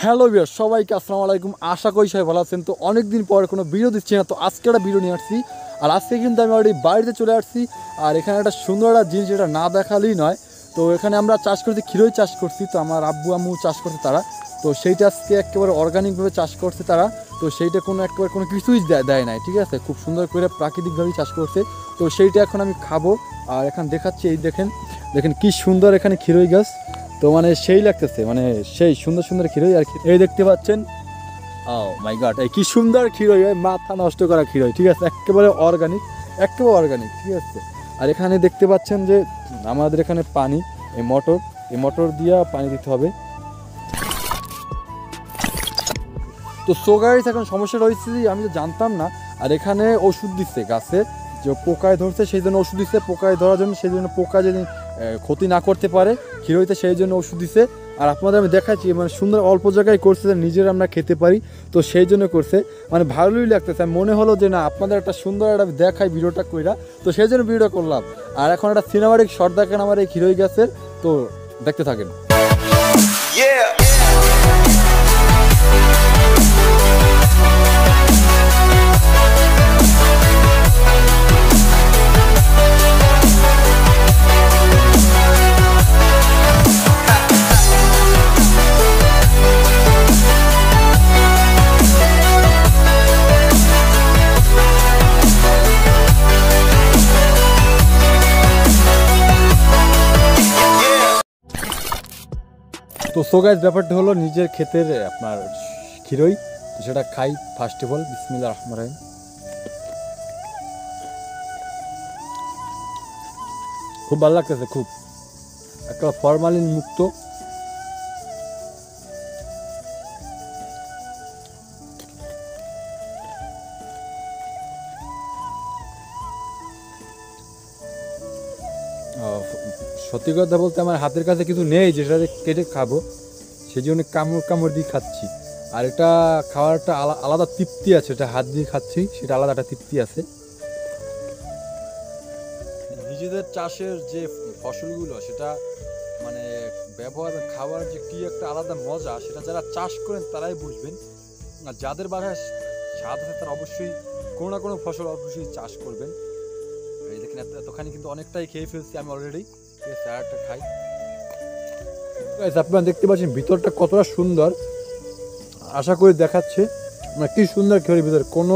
Hello viewers, সবাইকে আসসালামু আলাইকুম। আশা করি সবাই ভালো আছেন। তো অনেকদিন পর কোনো ভিডিও দিচ্ছি না, তো আজকে একটা ভিডিও নিয়ে আসছি। আর আজকে কিন্তু আমি অলরেডি বাড়িতে চলে আসছি। আর এখানে একটা সুন্দর একটা জিনিস, এটা না দেখালেই নয়। তো এখানে আমরা চাষ করছি, ক্ষীরই চাষ করছি। তো আমার আব্বু আম্মু চাষ করছে তারা, তো সেইটা আজকে একেবারে অর্গানিকভাবে চাষ করছে তারা। তো সেইটা একেবারে কোনো কিছুই দেয় নাই, ঠিক আছে, খুব সুন্দর করে প্রাকৃতিকভাবেই চাষ করছে। তো সেইটা এখন আমি খাবো। আর এখন দেখাচ্ছি, এই দেখেন দেখেন কি সুন্দর এখানে ক্ষীরই গাছ। তো মানে সেই লাগতেছে, মানে সেই সুন্দর সুন্দর ক্ষীরই। আর এই দেখতে পাচ্ছেন, ও মাই গড, এই কি সুন্দর ক্ষীরই, মাথা নষ্ট করা ক্ষীরই, ঠিক আছে, একেবারে অর্গানিক, একেবারে অর্গানিক, ঠিক আছে। আর এখানে দেখতে পাচ্ছেন যে আমাদের এখানে পানি, এই মোটর দিয়ে পানি দিতে হবে। তো গাইস, এখন সমস্যা রয়েছে যে আমি তো জানতাম না। আর এখানে ওষুধ দিচ্ছে গাছে, যে পোকায় ধরছে সেই জন্য ওষুধ দিচ্ছে, পোকায় ধরার জন্য, সেই জন্য পোকা যদি ক্ষতি না করতে পারে ক্ষীরইতে, সেই জন্য ওষুধ দিচ্ছে। আর আপনাদের আমি দেখাচ্ছি, মানে সুন্দর অল্প জায়গায় করছে, নিজেরা আমরা খেতে পারি, তো সেই জন্য করছে। মানে ভালোই লাগতেছে, মনে হলো যে না আপনাদের একটা সুন্দর একটা দেখাই ভিডিওটা কইরা, তো সেই জন্য ভিডিওটা করলাম। আর এখন একটা সিনেমাটিক শট দেখেন আমার এই ক্ষীরই গাছের, তো দেখতে থাকেন। তো গাইস, ব্যাপারটা হলো নিজের ক্ষেতের আপনার ক্ষীরই, তো সেটা খাই। ফার্স্ট অফ অল বিসমিল্লাহির রহমানির রহিম। খুব ভালো লাগতেছে, খুব একটা ফরমালিন মুক্ত। সত্যি কথা বলতে আমার হাতের কাছে কিছু নেই যেটা কেটে খাবো, সেই জন্য কামড় দিয়ে খাচ্ছি। আর এটা খাওয়ার একটা আলাদা তৃপ্তি আছে, এটা হাত দিয়ে খাচ্ছি, সেটা আলাদা একটা তৃপ্তি আছে। নিজেদের চাষের যে ফসলগুলো, সেটা মানে ব্যবহার খাওয়ার যে কি একটা আলাদা মজা, সেটা যারা চাষ করেন তারাই বুঝবেন। আর যাদের বাসায় স্বাদ আছে তারা অবশ্যই কোনো না কোনো ফসল অবশ্যই চাষ করবেন। এই দেখেন এতখানি কিন্তু অনেকটাই খেয়ে ফেলছি আমি অলরেডি, স্যালাডটা খাই। আপনারা দেখতে পাচ্ছেন ভিতরটা কতটা সুন্দর, আশা করি দেখাচ্ছে। মানে কি সুন্দর ক্ষীরের ভিতরে কোনো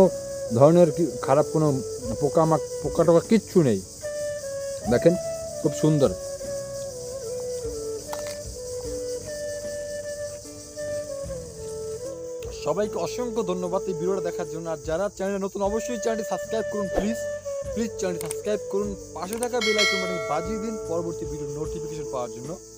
ধরনের খারাপ কোনো পোকা টোকা কিচ্ছু নেই, দেখেন খুব সুন্দর। সবাইকে অসংখ্য ধন্যবাদ এই ভিডিওটা দেখার জন্য। আর যারা চ্যানেলে নতুন, অবশ্যই চ্যানেলটি সাবস্ক্রাইব করুন, প্লিজ চ্যানেলটি সাবস্ক্রাইব করুন, পাশে থাকা বেল আইকন বাটন বাজিয়ে দিন পরবর্তী ভিডিওর নোটিফিকেশন পাওয়ার জন্য।